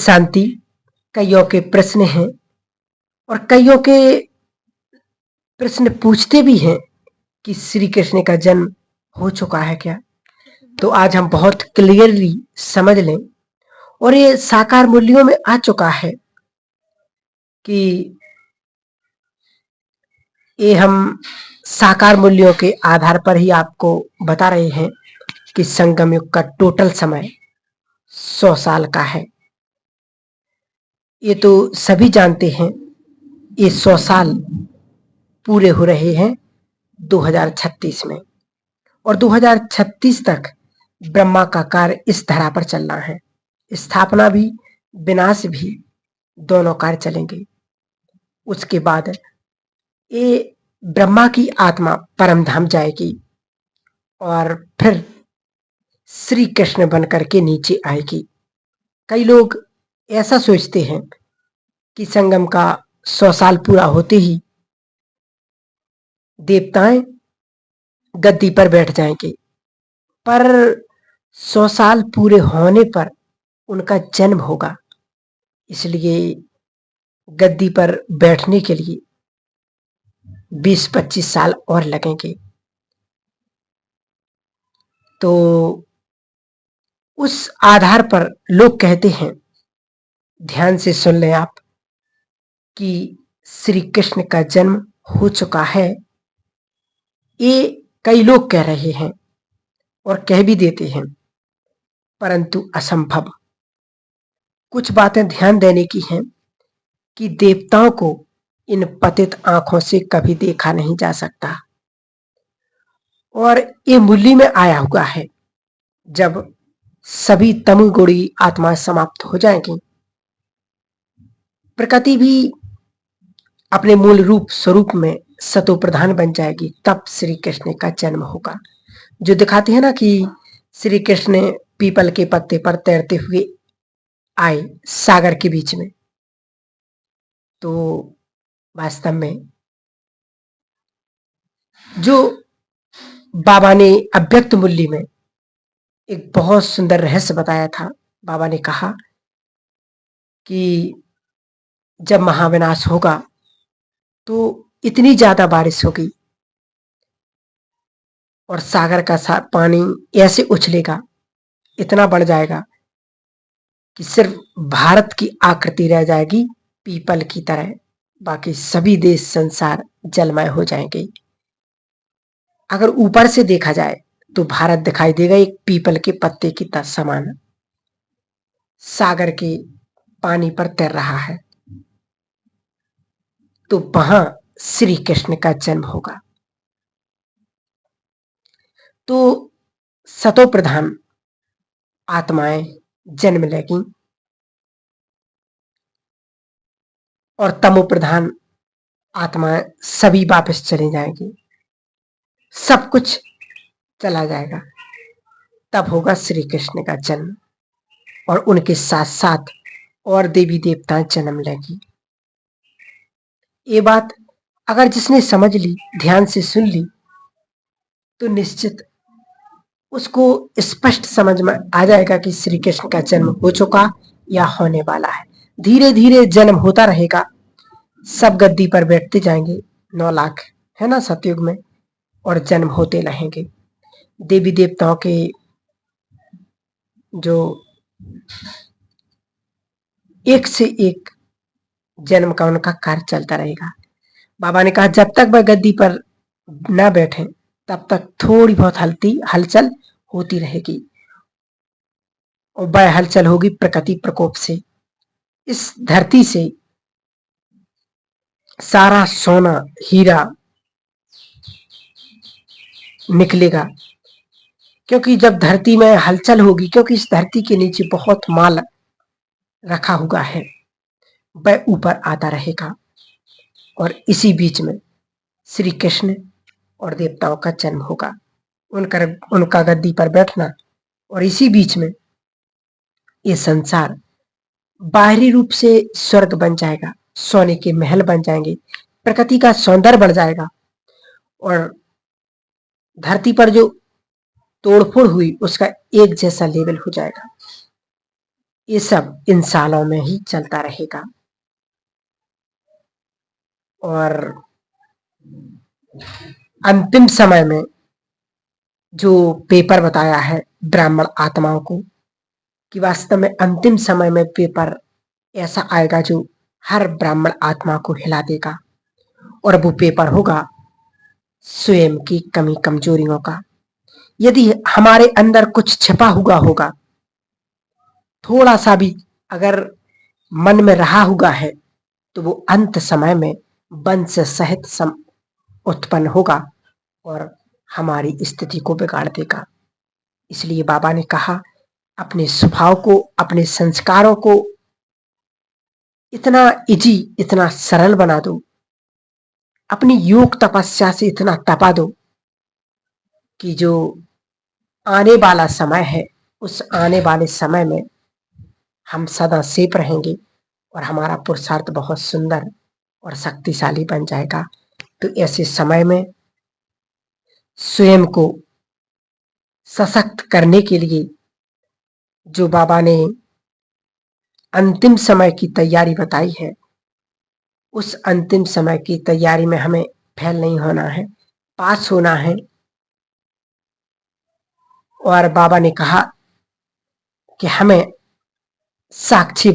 शांति। कईयों के प्रश्न हैं और कईयों के प्रश्न पूछते भी हैं कि श्री कृष्ण का जन्म हो चुका है क्या। तो आज हम बहुत क्लियरली समझ लें और ये साकार मूल्यों में आ चुका है कि ये हम साकार मूल्यों के आधार पर ही आपको बता रहे हैं कि संगम युग का टोटल समय 100 साल का है। ये तो सभी जानते हैं। ये 100 साल पूरे हो रहे हैं 2036 में और 2036 तक ब्रह्मा का कार्य इस धरा पर चलना है। स्थापना भी विनाश भी दोनों कार्य चलेंगे। उसके बाद ये ब्रह्मा की आत्मा परम धाम जाएगी और फिर श्री कृष्ण बनकर के नीचे आएगी। कई लोग ऐसा सोचते हैं कि संगम का 100 साल पूरा होते ही देवताएं गद्दी पर बैठ जाएंगे, पर 100 साल पूरे होने पर उनका जन्म होगा। इसलिए गद्दी पर बैठने के लिए 20-25 साल और लगेंगे। तो उस आधार पर लोग कहते हैं, ध्यान से सुन लें आप, कि श्री कृष्ण का जन्म हो चुका है। ये कई लोग कह रहे हैं और कह भी देते हैं, परंतु असंभव। कुछ बातें ध्यान देने की हैं कि देवताओं को इन पतित आंखों से कभी देखा नहीं जा सकता और ये मूल्य में आया हुआ है। जब सभी तमोगुणी आत्माएं समाप्त हो जाएंगी, प्रकृति भी अपने मूल रूप स्वरूप में सतो प्रधान बन जाएगी, तब श्री कृष्ण का जन्म होगा। जो दिखाते हैं ना कि श्री कृष्ण पीपल के पत्ते पर तैरते हुए आए सागर के बीच में, तो वास्तव में जो बाबा ने अव्यक्त मूल्य में एक बहुत सुंदर रहस्य बताया था। बाबा ने कहा कि जब महाविनाश होगा तो इतनी ज्यादा बारिश होगी और सागर का पानी ऐसे उछलेगा, इतना बढ़ जाएगा कि सिर्फ भारत की आकृति रह जाएगी पीपल की तरह, बाकी सभी देश संसार जलमय हो जाएंगे। अगर ऊपर से देखा जाए तो भारत दिखाई देगा एक पीपल के पत्ते की समान, सागर के पानी पर तैर रहा है। तो वहां श्री कृष्ण का जन्म होगा। तो सतो प्रधान आत्माएं जन्म लेगी और तमो प्रधान आत्माएं सभी वापस चले जाएंगी, सब कुछ चला जाएगा। तब होगा श्री कृष्ण का जन्म और उनके साथ साथ और देवी देवता जन्म लेंगी। ये बात अगर जिसने समझ ली, ध्यान से सुन ली, तो निश्चित उसको स्पष्ट समझ में आ जाएगा कि श्री कृष्ण का जन्म हो चुका या होने वाला है। धीरे धीरे जन्म होता रहेगा, सब गद्दी पर बैठते जाएंगे, 9 लाख है ना सतयुग में, और जन्म होते रहेंगे। देवी देवताओं के जो एक से एक जन्म का उनका कार्य चलता रहेगा। बाबा ने कहा जब तक वह गद्दी पर न बैठे तब तक थोड़ी बहुत हलचल होती रहेगी और वह हलचल होगी प्रकृति प्रकोप से। इस धरती से सारा सोना हीरा निकलेगा, क्योंकि जब धरती में हलचल होगी, क्योंकि इस धरती के नीचे बहुत माल रखा हुआ है, वह ऊपर आता रहेगा और इसी बीच में श्री कृष्ण और देवताओं का जन्म होगा, उनका गद्दी पर बैठना, और इसी बीच में ये संसार बाहरी रूप से स्वर्ग बन जाएगा, सोने के महल बन जाएंगे, प्रकृति का सौंदर्य बढ़ जाएगा और धरती पर जो तोड़फोड़ हुई उसका एक जैसा लेवल हो जाएगा। ये सब इन सालों में ही चलता रहेगा। और अंतिम समय में जो पेपर बताया है ब्राह्मण आत्माओं को, कि वास्तव में अंतिम समय में पेपर ऐसा आएगा जो हर ब्राह्मण आत्मा को हिला देगा, और वो पेपर होगा स्वयं की कमी कमजोरियों का। यदि हमारे अंदर कुछ छिपा हुआ होगा, थोड़ा सा भी अगर मन में रहा हुआ है, तो वो अंत समय में वंश सहित उत्पन्न होगा और हमारी स्थिति को बिगाड़ देगा। इसलिए बाबा ने कहा, अपने स्वभाव को, अपने संस्कारों को इतना इजी, इतना सरल बना दो, अपनी योग तपस्या से इतना तपा दो कि जो आने वाला समय है, उस आने वाले समय में हम सदा सेफ रहेंगे और हमारा पुरुषार्थ बहुत सुंदर और शक्तिशाली बन जाएगा। तो ऐसे समय में स्वयं को सशक्त करने के लिए जो बाबा ने अंतिम समय की तैयारी बताई है, उस अंतिम समय की तैयारी में हमें फेल नहीं होना है, पास होना है। और बाबा ने कहा कि हमें साक्षी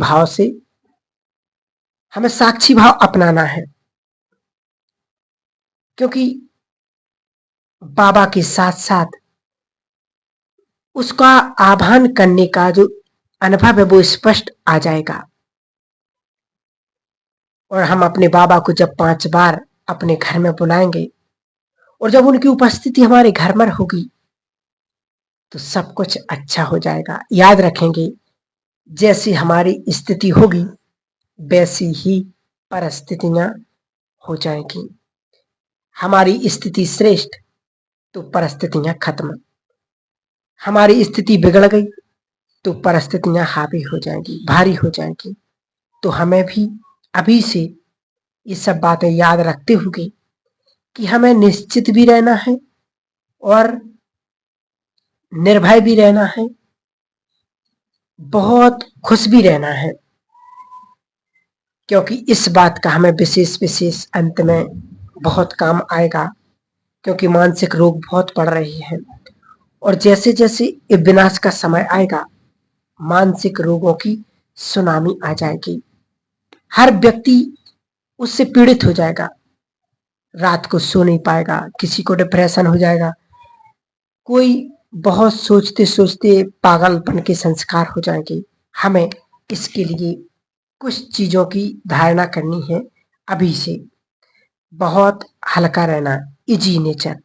भाव अपनाना है, क्योंकि बाबा के साथ साथ उसका आह्वान करने का जो अनुभव है वो स्पष्ट आ जाएगा। और हम अपने बाबा को जब 5 बार अपने घर में बुलाएंगे और जब उनकी उपस्थिति हमारे घर में होगी, तो सब कुछ अच्छा हो जाएगा। याद रखेंगे, जैसी हमारी स्थिति होगी वैसी ही परिस्थितियां हो जाएंगी। हमारी स्थिति श्रेष्ठ तो परिस्थितियां खत्म, हमारी स्थिति बिगड़ गई तो परिस्थितियां हावी हो जाएंगी, भारी हो जाएंगी। तो हमें भी अभी से ये सब बातें याद रखते हुए कि हमें निश्चित भी रहना है और निर्भय भी रहना है, बहुत खुश भी रहना है, क्योंकि इस बात का हमें विशेष अंत में बहुत काम आएगा। क्योंकि मानसिक रोग बहुत बढ़ रहे हैं और जैसे जैसे विनाश का समय आएगा, मानसिक रोगों की सुनामी आ जाएगी। हर व्यक्ति उससे पीड़ित हो जाएगा, रात को सो नहीं पाएगा, किसी को डिप्रेशन हो जाएगा, कोई बहुत सोचते सोचते पागलपन के संस्कार हो जाएंगे। हमें इसके लिए कुछ चीजों की धारणा करनी है अभी से। बहुत हल्का रहना, इजी नेचर,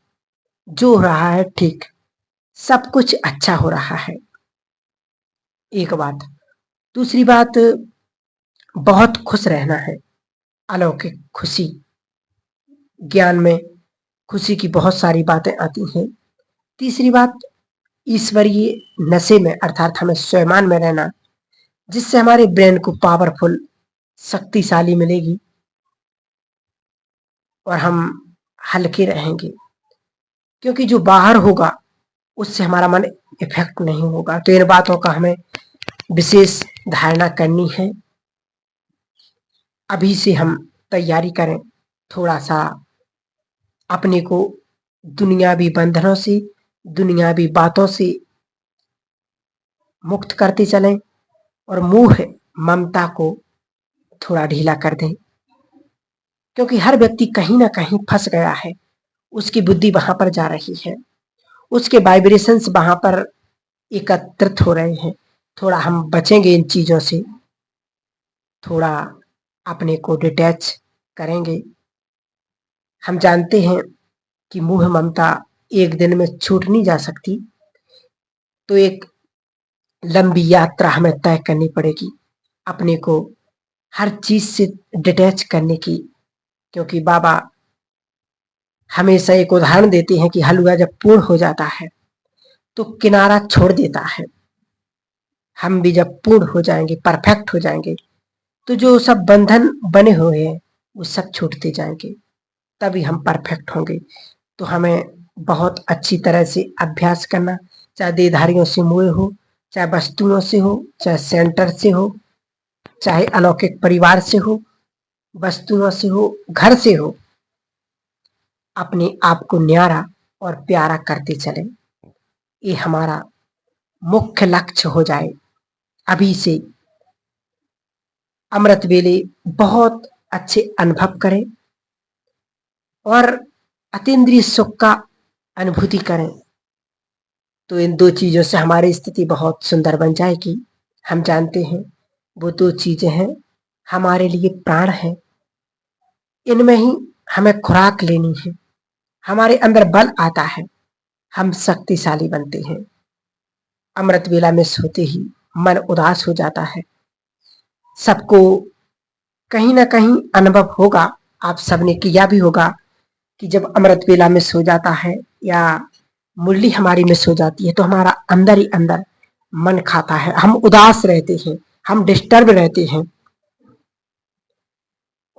जो हो रहा है ठीक, सब कुछ अच्छा हो रहा है, एक बात। दूसरी बात, बहुत खुश रहना है, अलौकिक खुशी, ज्ञान में खुशी की बहुत सारी बातें आती हैं। तीसरी बात, ईश्वरीय नशे में अर्थात हमें स्वयं में रहना, जिससे हमारे ब्रेन को पावरफुल, शक्तिशाली मिलेगी और हम हल्के रहेंगे। क्योंकि जो बाहर होगा उससे हमारा मन इफेक्ट नहीं होगा। तो इन बातों का हमें विशेष धारणा करनी है। अभी से हम तैयारी करें, थोड़ा सा अपने को दुनियावी बंधनों से, दुनियावी बातों से मुक्त करते चलें और मोह ममता को थोड़ा ढीला कर दें। क्योंकि हर व्यक्ति कहीं ना कहीं फंस गया है, उसकी बुद्धि वहां पर जा रही है, उसके वाइब्रेशंस वहां पर एकत्रित हो रहे हैं। थोड़ा हम बचेंगे इन चीजों से, थोड़ा अपने को डिटैच करेंगे। हम जानते हैं कि मोह ममता एक दिन में छूट नहीं जा सकती, तो एक लंबी यात्रा हमें तय करनी पड़ेगी अपने को हर चीज से डिटैच करने की। क्योंकि बाबा हमेशा एक उदाहरण देते हैं कि हलवा जब पूर्ण हो जाता है तो किनारा छोड़ देता है। हम भी जब पूर्ण हो जाएंगे, परफेक्ट हो जाएंगे, तो जो सब बंधन बने हुए हैं वो सब छूटते जाएंगे, तभी हम परफेक्ट होंगे। तो हमें बहुत अच्छी तरह से अभ्यास करना, चाहे देहधारियों से मोह हो, चाहे वस्तुओं से हो, चाहे सेंटर से हो, चाहे अलौकिक परिवार से हो, वस्तुओं से हो, घर से हो, अपने आप को न्यारा और प्यारा करते चले। ये हमारा मुख्य लक्ष्य हो जाए। अभी से अमृत वेले बहुत अच्छे अनुभव करें और अतीन्द्रिय सुख का अनुभूति करें, तो इन दो चीजों से हमारी स्थिति बहुत सुंदर बन जाएगी। हम जानते हैं वो दो चीजें हैं, हमारे लिए प्राण है, इनमें ही हमें खुराक लेनी है, हमारे अंदर बल आता है, हम शक्तिशाली बनते हैं। अमृत वेला में सोते ही मन उदास हो जाता है। सबको कहीं ना कहीं अनुभव होगा, आप सबने किया भी होगा कि जब अमृत वेला में सो जाता है या मुरली हमारी मिस हो जाती है तो हमारा अंदर ही अंदर मन खाता है, हम उदास रहते हैं, हम डिस्टर्ब रहते हैं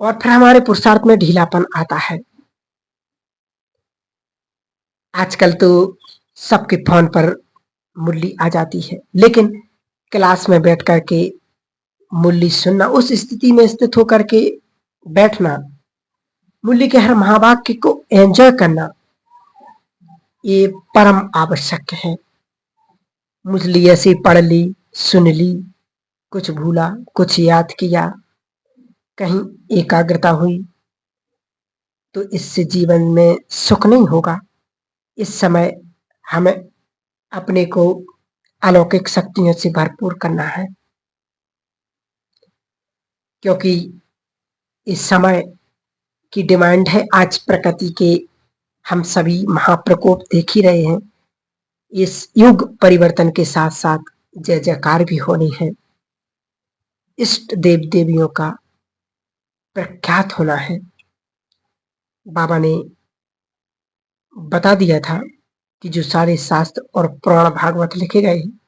और फिर हमारे पुरुषार्थ में ढीलापन आता है। आजकल तो सबके फोन पर मुरली आ जाती है, लेकिन क्लास में बैठ करके मुरली सुनना, उस स्थिति में स्थित होकर के बैठना, मुरली के हर महावाक्य को एंजॉय करना, ये परम आवश्यक है। मुरली ऐसे पढ़ ली, सुन ली, कुछ भूला, कुछ याद किया, कहीं एकाग्रता हुई, तो इससे जीवन में सुख नहीं होगा। इस समय हमें अपने को अलौकिक शक्तियों से भरपूर करना है, क्योंकि इस समय की डिमांड है। आज प्रकृति के हम सभी महाप्रकोप देख ही रहे हैं। इस युग परिवर्तन के साथ साथ जय जयकार भी होनी है, इष्ट देव देवियों का प्रख्यात होना है। बाबा ने बता दिया था कि जो सारे शास्त्र और पुराण भागवत लिखे गए हैं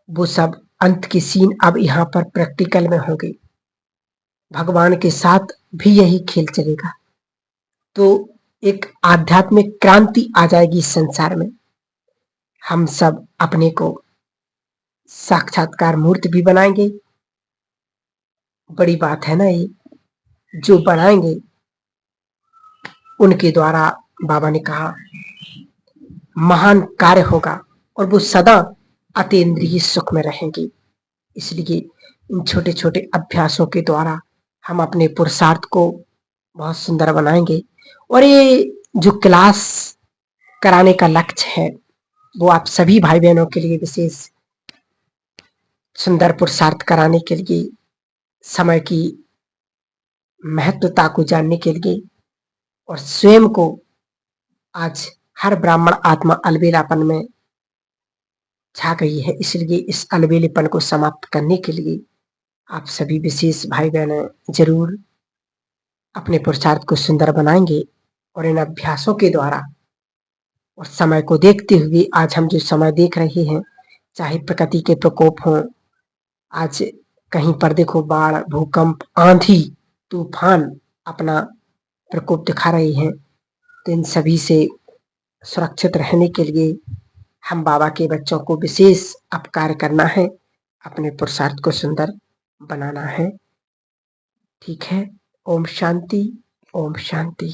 वो सब अंत की सीन अब यहाँ पर प्रैक्टिकल में होंगे। भगवान के साथ भी यही खेल चलेगा, तो एक आध्यात्मिक क्रांति आ जाएगी इस संसार में। हम सब अपने को साक्षात्कार मूर्ति भी बनाएंगे। बड़ी बात है ना ये, जो बनाएंगे उनके द्वारा बाबा ने कहा महान कार्य होगा और वो सदा अतीन्द्रिय सुख में रहेंगे। इसलिए इन छोटे छोटे अभ्यासों के द्वारा हम अपने पुरुषार्थ को बहुत सुंदर बनाएंगे। और ये जो क्लास कराने का लक्ष्य है वो आप सभी भाई बहनों के लिए विशेष सुंदर पुरुषार्थ कराने के लिए, समय की महत्वता को जानने के लिए, और स्वयं को आज हर ब्राह्मण आत्मा अलबेलापन में छा गई है, इसलिए इस अलबेलेपन को समाप्त करने के लिए आप सभी विशेष भाई बहन जरूर अपने पुरुषार्थ को सुंदर बनाएंगे। और इन अभ्यासों के द्वारा और समय को देखते हुए आज हम जो समय देख रहे हैं, चाहे प्रकृति के प्रकोप हों, आज कहीं पर देखो बाढ़, भूकंप, आंधी, तूफान अपना प्रकोप दिखा रहे हैं, तो इन सभी से सुरक्षित रहने के लिए हम बाबा के बच्चों को विशेष अपकार करना है, अपने पुरुषार्थ को सुंदर बनाना है। ठीक है। ओम शांति, ओम शांति।